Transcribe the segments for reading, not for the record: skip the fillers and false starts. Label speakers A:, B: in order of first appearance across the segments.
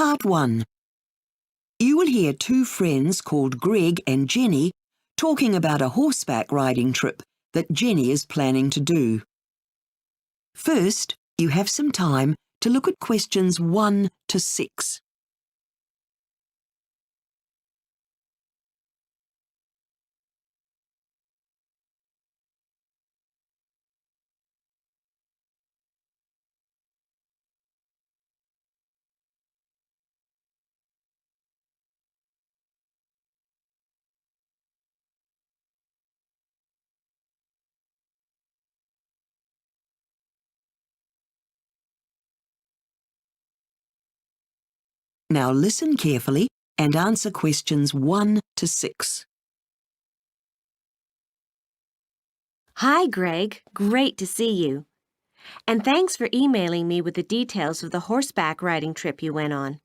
A: Part 1. You will hear two friends called Greg and Jenny talking about a horseback riding trip that Jenny is planning to do. First, you have some time to look at questions 1 to 6. Now listen carefully and answer questions 1 to 6.
B: Hi, Greg. Great to see you. And thanks for emailing me with the details of the horseback riding trip you went on.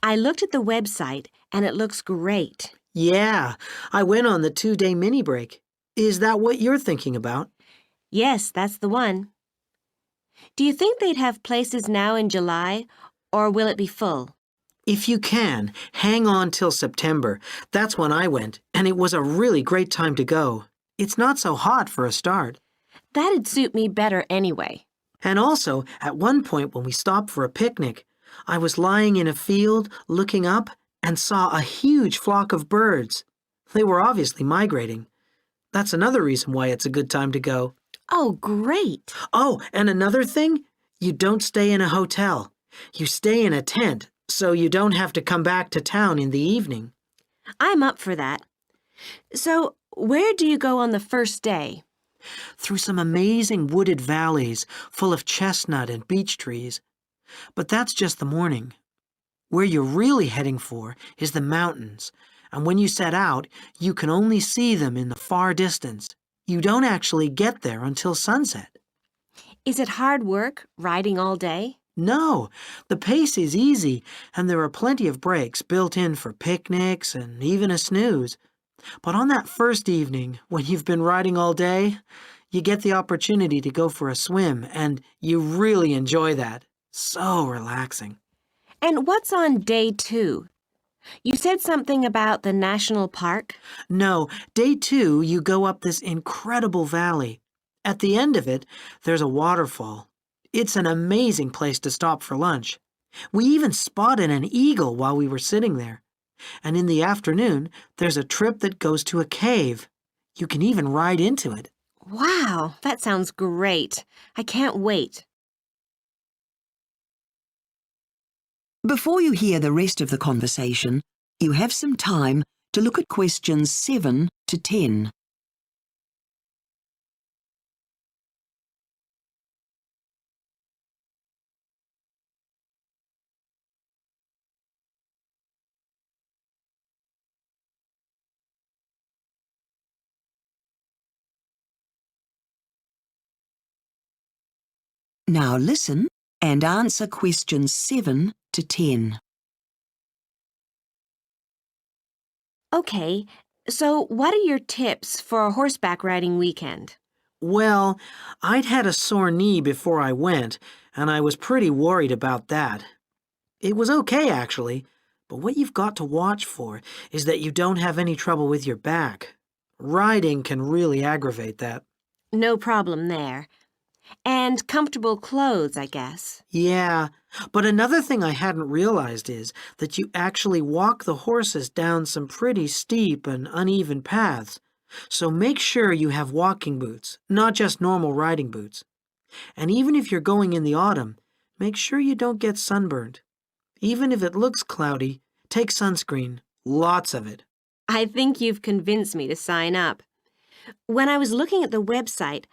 B: I looked at the website and it looks great.
C: Yeah, I went on the 2-day mini break. Is that what you're thinking about?
B: Yes, that's the one. Do you think they'd have places now in July, or will it be full?
C: If you can, hang on till September. That's when I went, and it was a really great time to go. It's not so hot for a start.
B: That'd suit me better anyway.
C: And also, at one point when we stopped for a picnic, I was lying in a field, looking up, and saw a huge flock of birds. They were obviously migrating. That's another reason why it's a good time to go.
B: Oh, great.
C: Oh, and another thing, you don't stay in a hotel. You stay in a tent, so you don't have to come back to town in the evening.
B: I'm up for that. So, where do you go on the first day?
C: Through some amazing wooded valleys full of chestnut and beech trees. But that's just the morning. Where you're really heading for is the mountains, and when you set out, you can only see them in the far distance. You don't actually get there until sunset.
B: Is it hard work, riding all day?
C: No, the pace is easy, and there are plenty of breaks built in for picnics and even a snooze. But on that first evening, when you've been riding all day, you get the opportunity to go for a swim, and you really enjoy that. So relaxing.
B: And what's on day 2? You said something about the national park?
C: No, day 2, you go up this incredible valley. At the end of it, there's a waterfall. It's an amazing place to stop for lunch. We even spotted an eagle while we were sitting there. And in the afternoon, there's a trip that goes to a cave. You can even ride into it.
B: Wow, that sounds great. I can't wait.
A: Before you hear the rest of the conversation, you have some time to look at questions 7 to 10. Now listen and answer questions 7 to 10.
B: Okay, so what are your tips for a horseback riding weekend?
C: Well, I'd had a sore knee before I went, and I was pretty worried about that. It was okay, actually, but what you've got to watch for is that you don't have any trouble with your back. Riding can really aggravate that.
B: No problem there. And comfortable clothes, I guess.
C: Yeah, but another thing I hadn't realized is that you actually walk the horses down some pretty steep and uneven paths. So make sure you have walking boots, not just normal riding boots. And even if you're going in the autumn, make sure you don't get sunburned. Even if it looks cloudy, take sunscreen, lots of it.
B: I think you've convinced me to sign up. When I was looking at the website,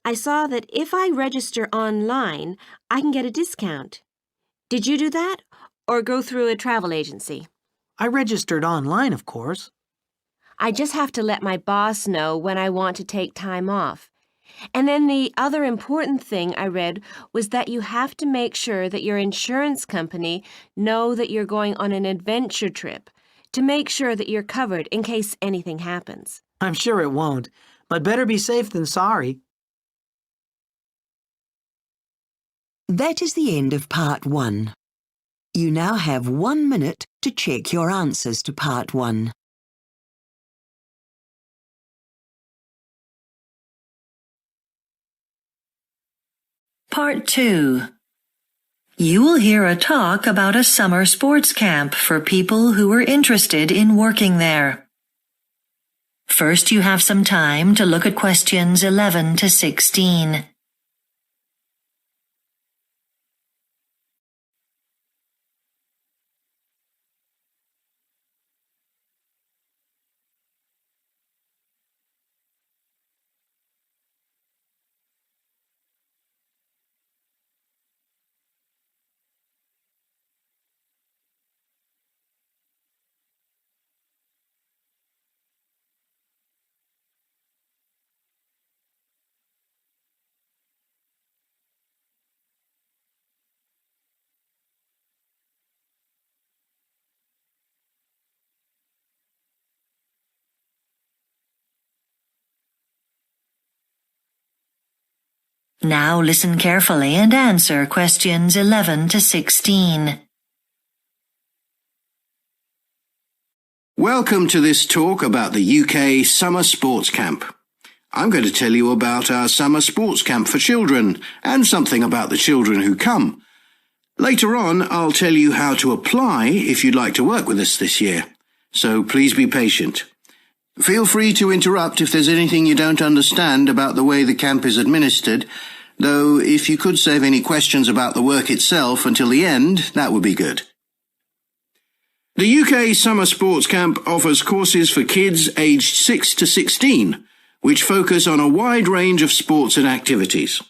B: I saw that if I register online, I can get a discount. Did you do that, or go through a travel agency?
C: I registered online, of course.
B: I just have to let my boss know when I want to take time off. And then the other important thing I read was that you have to make sure that your insurance company know that you're going on an adventure trip to make sure that you're covered in case anything happens.
C: I'm sure it won't, but better be safe than sorry.
A: That is the end of part 1. You now have 1 minute to check your answers to Part 1.
D: Part 2. You will hear a talk about a summer sports camp for people who are interested in working there. First, you have some time to look at questions 11 to 16. Now listen carefully and answer questions 11 to 16.
E: Welcome to this talk about the UK Summer Sports Camp. I'm going to tell you about our summer sports camp for children and something about the children who come. Later on, I'll tell you how to apply if you'd like to work with us this year, so please be patient. Feel free to interrupt if there's anything you don't understand about the way the camp is administered, though if you could save any questions about the work itself until the end, that would be good. The UK Summer Sports Camp offers courses for kids aged 6 to 16, which focus on a wide range of sports and activities.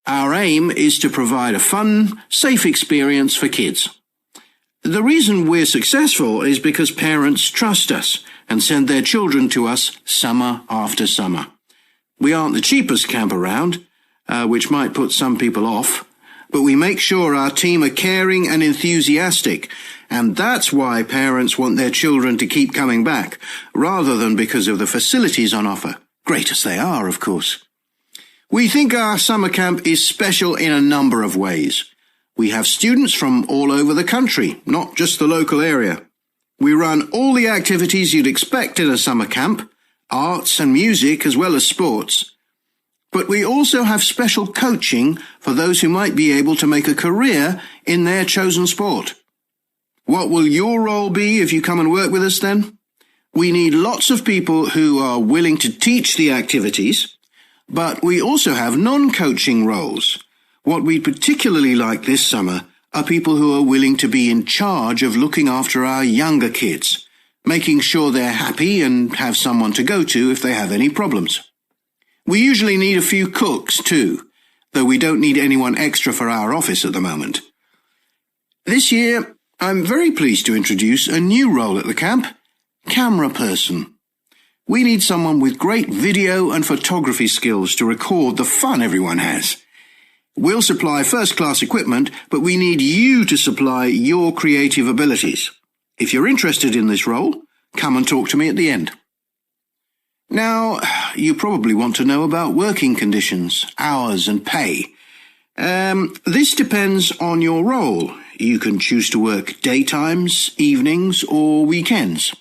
E: Our aim is to provide a fun, safe experience for kids. The reason we're successful is because parents trust us and send their children to us summer after summer. We aren't the cheapest camp around, which might put some people off, but we make sure our team are caring and enthusiastic, and that's why parents want their children to keep coming back, rather than because of the facilities on offer, great as they are, of course. We think our summer camp is special in a number of ways. We have students from all over the country, not just the local area. We run all the activities you'd expect in a summer camp, arts and music as well as sports. But we also have special coaching for those who might be able to make a career in their chosen sport. What will your role be if you come and work with us then? We need lots of people who are willing to teach the activities, but we also have non-coaching roles. What we'd particularly like this summer are people who are willing to be in charge of looking after our younger kids, making sure they're happy and have someone to go to if they have any problems. We usually need a few cooks too, though we don't need anyone extra for our office at the moment. This year, I'm very pleased to introduce a new role at the camp, camera person. We need someone with great video and photography skills to record the fun everyone has. We'll supply first-class equipment, but we need you to supply your creative abilities. If you're interested in this role, come and talk to me at the end. Now, you probably want to know about working conditions, hours and pay. This depends on your role. You can choose to work daytimes, evenings or weekends.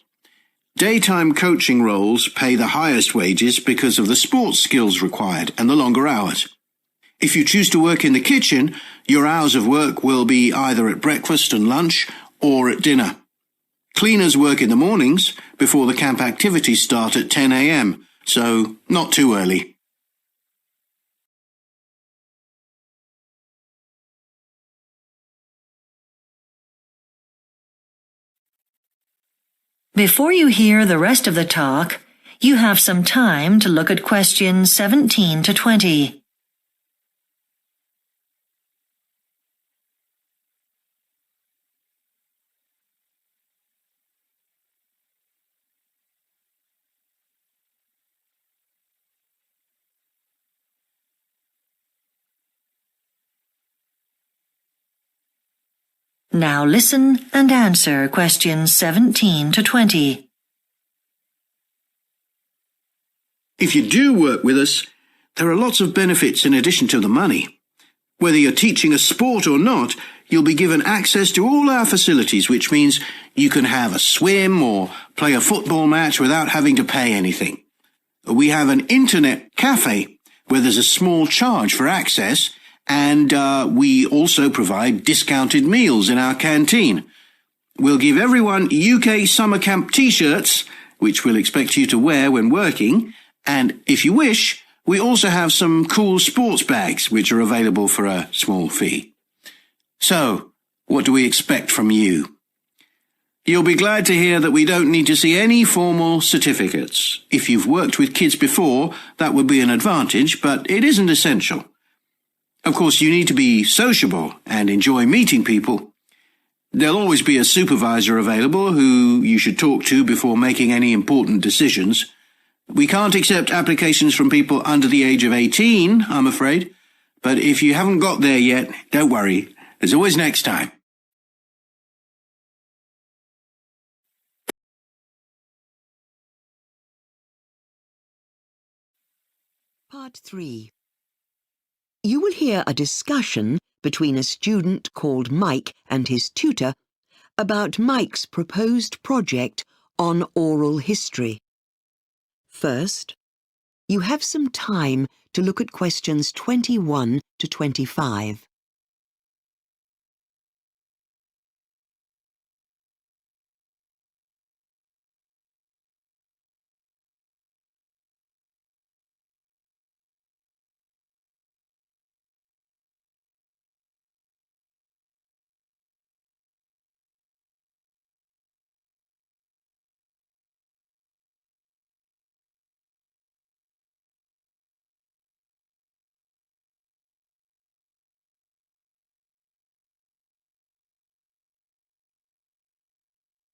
E: Daytime coaching roles pay the highest wages because of the sports skills required and the longer hours. If you choose to work in the kitchen, your hours of work will be either at breakfast and lunch or at dinner. Cleaners work in the mornings before the camp activities start at 10 a.m, so not too early.
D: Before you hear the rest of the talk, you have some time to look at questions 17 to 20. Now listen and answer questions 17 to 20.
E: If you do work with us, there are lots of benefits in addition to the money. Whether you're teaching a sport or not, you'll be given access to all our facilities, which means you can have a swim or play a football match without having to pay anything. We have an internet cafe where there's a small charge for access, and we also provide discounted meals in our canteen. We'll give everyone UK summer camp t-shirts, which we'll expect you to wear when working, and if you wish, we also have some cool sports bags which are available for a small fee. So, what do we expect from you? You'll be glad to hear that we don't need to see any formal certificates. If you've worked with kids before, that would be an advantage, but it isn't essential. Of course, you need to be sociable and enjoy meeting people. There'll always be a supervisor available who you should talk to before making any important decisions. We can't accept applications from people under the age of 18, I'm afraid. But if you haven't got there yet, don't worry. There's always next time.
A: Part 3. You will hear a discussion between a student called Mike and his tutor about Mike's proposed project on oral history. First, you have some time to look at questions 21 to 25.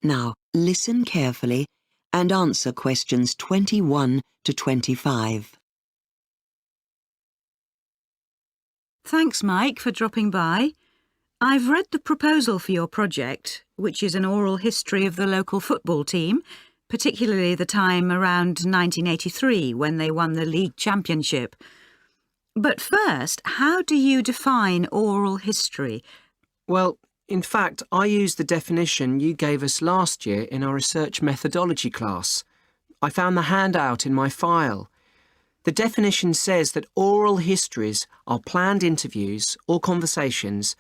A: Now, listen carefully and answer questions 21 to 25.
F: Thanks, Mike, for dropping by. I've read the proposal for your project, which is an oral history of the local football team, particularly the time around 1983 when they won the league championship. But first, how do you define oral history?
G: Well, in fact, I used the definition you gave us last year in our research methodology class. I found the handout in my file. The definition says that oral histories are planned interviews or conversations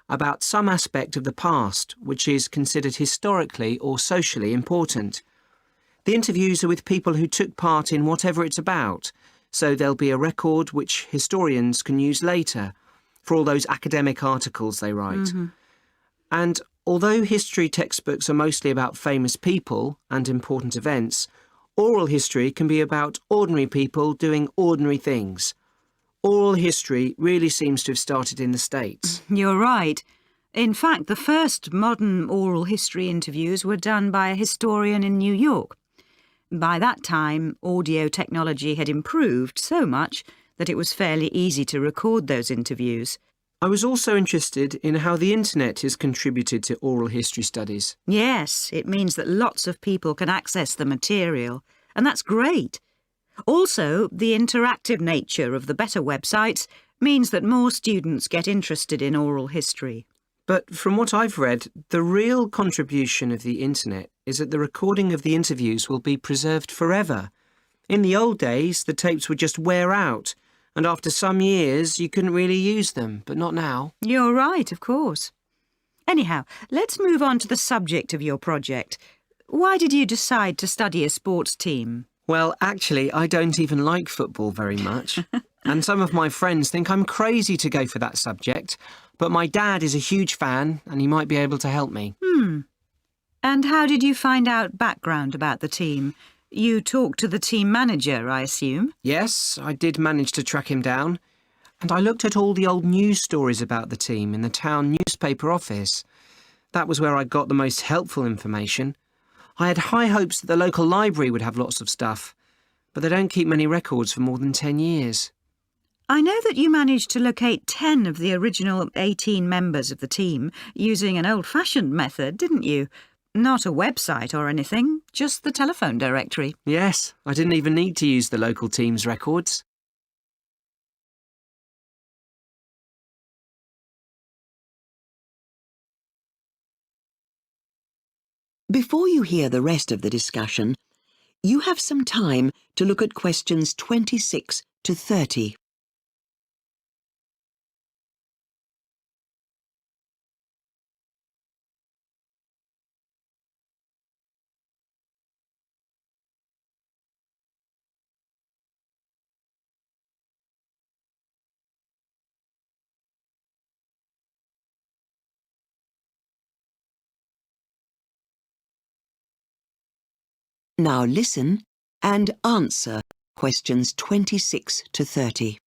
G: about some aspect of the past which is considered historically or socially important. The interviews are with people who took part in whatever it's about, so there'll be a record which historians can use later for all those academic articles they write. And although history textbooks are mostly about famous people and important events, oral history can be about ordinary people doing ordinary things. Oral history really seems to have started in the States.
F: You're right. In fact, the first modern oral history interviews were done by a historian in New York. By that time, audio technology had improved so much that it was fairly easy to record those interviews.
G: I was also interested in how the internet has contributed to oral history studies.
F: Yes, it means that lots of people can access the material, and that's great. Also, the interactive nature of the better websites means that more students get interested in oral history.
G: But from what I've read, the real contribution of the internet is that the recording of the interviews will be preserved forever. In the old days, the tapes would just wear out, and after some years you couldn't really use them, but not now.
F: You're right, of course. Anyhow, let's move on to the subject of your project. Why did you decide to study a sports team?
G: Well, actually, I don't even like football very much. And some of my friends think I'm crazy to go for that subject, but my dad is a huge fan and he might be able to help me.
F: And how did you find out background about the team? You talked to the team manager, I assume?
G: Yes, I did manage to track him down. And I looked at all the old news stories about the team in the town newspaper office. That was where I got the most helpful information. I had high hopes that the local library would have lots of stuff, but they don't keep many records for more than 10 years.
F: I know that you managed to locate 10 of the original 18 members of the team using an old-fashioned method, didn't you? Not a website or anything, just the telephone directory.
G: Yes, I didn't even need to use the local team's records.
A: Before you hear the rest of the discussion, you have some time to look at questions 26 to 30. Now listen and answer questions 26 to 30.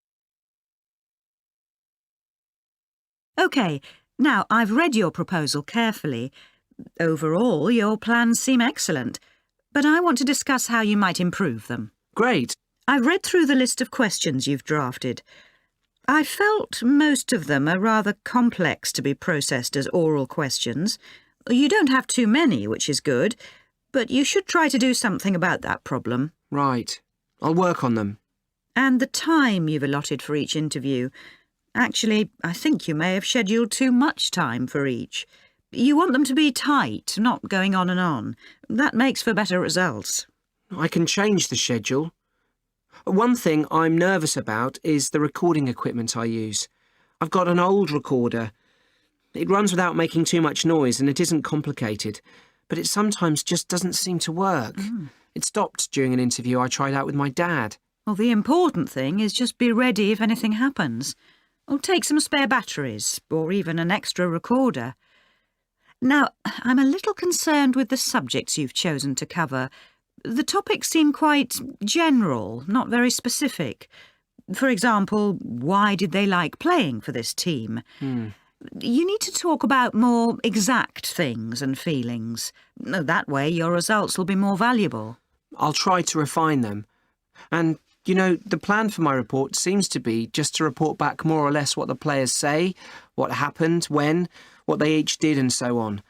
F: OK, now I've read your proposal carefully. Overall, your plans seem excellent, but I want to discuss how you might improve them.
G: Great.
F: I've read through the list of questions you've drafted. I felt most of them are rather complex to be processed as oral questions. You don't have too many, which is good, but you should try to do something about that problem.
G: Right. I'll work on them.
F: And the time you've allotted for each interview. Actually, I think you may have scheduled too much time for each. You want them to be tight, not going on and on. That makes for better results.
G: I can change the schedule. One thing I'm nervous about is the recording equipment I use. I've got an old recorder. It runs without making too much noise and it isn't complicated, but it sometimes just doesn't seem to work. It stopped during an interview I tried out with my dad.
F: Well, the important thing is just be ready if anything happens. Or take some spare batteries, or even an extra recorder. Now, I'm a little concerned with the subjects you've chosen to cover. The topics seem quite general, not very specific. For example, why did they like playing for this team? You need to talk about more exact things and feelings. That way your results will be more valuable.
G: I'll try to refine them. And, you know, the plan for my report seems to be just to report back more or less what the players say, what happened, when, what they each did and so on.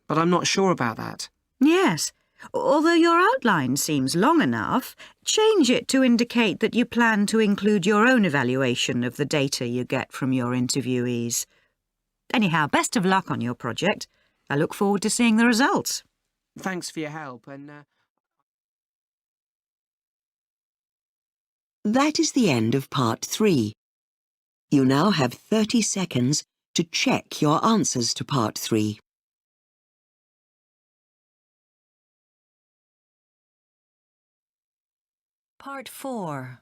G: But I'm not sure about that.
F: Yes. Although your outline seems long enough, change it to indicate that you plan to include your own evaluation of the data you get from your interviewees. Anyhow, best of luck on your project. I look forward to seeing the results.
G: Thanks for your help and...
A: That is the end of part 3. You now have 30 seconds to check your answers to part 3.
D: Part 4.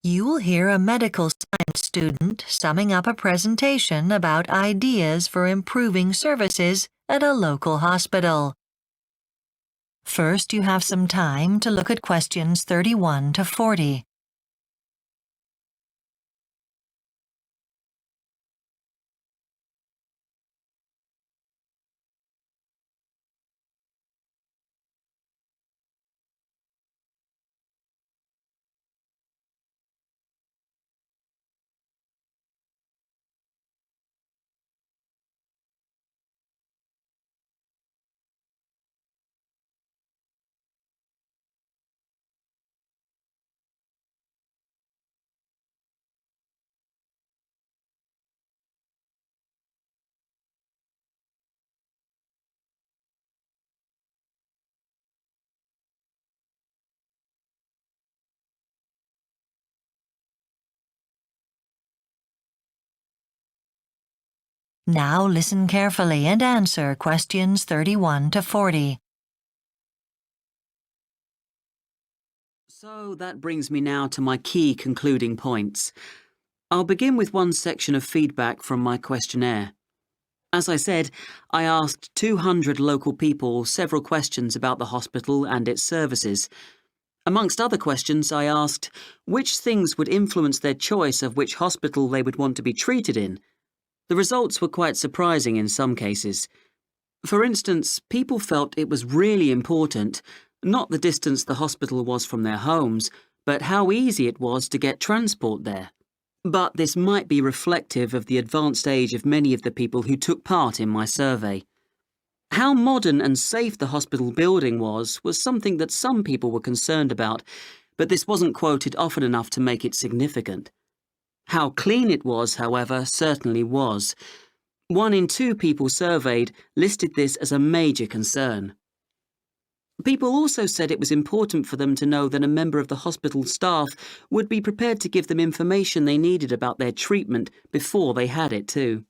D: You will hear a medical science student summing up a presentation about ideas for improving services at a local hospital. First, you have some time to look at questions 31 to 40. Now listen carefully and answer questions 31 to 40.
H: So that brings me now to my key concluding points. I'll begin with one section of feedback from my questionnaire. As I said, I asked 200 local people several questions about the hospital and its services. Amongst other questions, I asked which things would influence their choice of which hospital they would want to be treated in. The results were quite surprising in some cases. For instance, people felt it was really important, not the distance the hospital was from their homes, but how easy it was to get transport there. But this might be reflective of the advanced age of many of the people who took part in my survey. How modern and safe the hospital building was something that some people were concerned about, but this wasn't quoted often enough to make it significant. How clean it was, however, certainly was. 1 in 2 people surveyed listed this as a major concern. People also said it was important for them to know that a member of the hospital staff would be prepared to give them information they needed about their treatment before they had it too.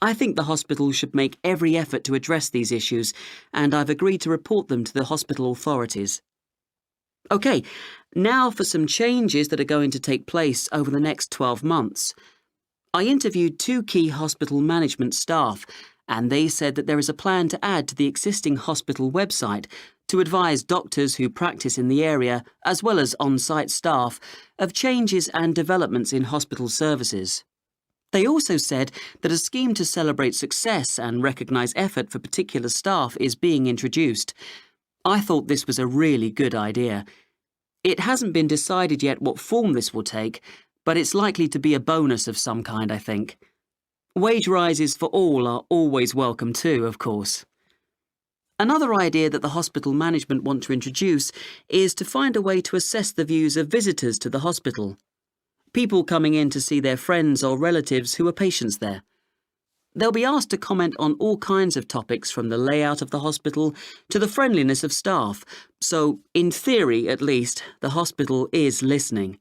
H: I think the hospital should make every effort to address these issues, and I've agreed to report them to the hospital authorities. OK, now for some changes that are going to take place over the next 12 months. I interviewed 2 key hospital management staff, and they said that there is a plan to add to the existing hospital website to advise doctors who practice in the area, as well as on-site staff, of changes and developments in hospital services. They also said that a scheme to celebrate success and recognise effort for particular staff is being introduced. I thought this was a really good idea. It hasn't been decided yet what form this will take, but it's likely to be a bonus of some kind, I think. Wage rises for all are always welcome too, of course. Another idea that the hospital management want to introduce is to find a way to assess the views of visitors to the hospital. People coming in to see their friends or relatives who are patients there. They'll be asked to comment on all kinds of topics from the layout of the hospital to the friendliness of staff, so, in theory at least, the hospital is listening.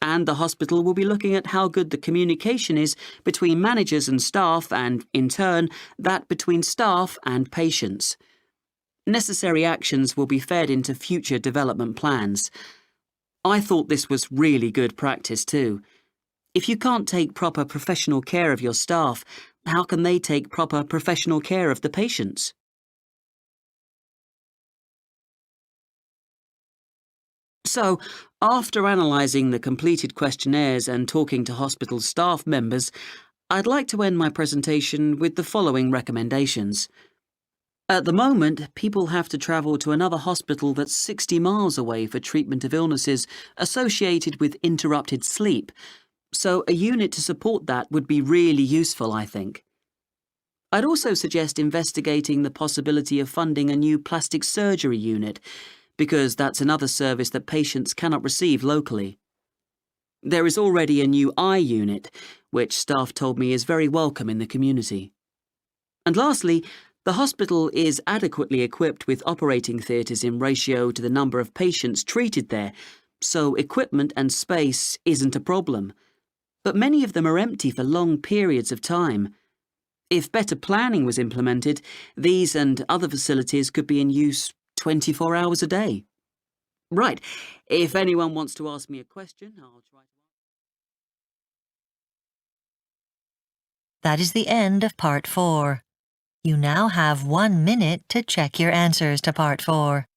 H: And the hospital will be looking at how good the communication is between managers and staff and, in turn, that between staff and patients. Necessary actions will be fed into future development plans. I thought this was really good practice too. If you can't take proper professional care of your staff, how can they take proper professional care of the patients? So, after analysing the completed questionnaires and talking to hospital staff members, I'd like to end my presentation with the following recommendations. At the moment, people have to travel to another hospital that's 60 miles away for treatment of illnesses associated with interrupted sleep, so a unit to support that would be really useful, I think. I'd also suggest investigating the possibility of funding a new plastic surgery unit, because that's another service that patients cannot receive locally. There is already a new eye unit, which staff told me is very welcome in the community. And lastly, the hospital is adequately equipped with operating theatres in ratio to the number of patients treated there, so equipment and space isn't a problem. But many of them are empty for long periods of time. If better planning was implemented, these and other facilities could be in use 24 hours a day. Right, if anyone wants to ask me a question, I'll try to...
D: That is the end of Part 4. You now have 1 minute to check your answers to Part 4.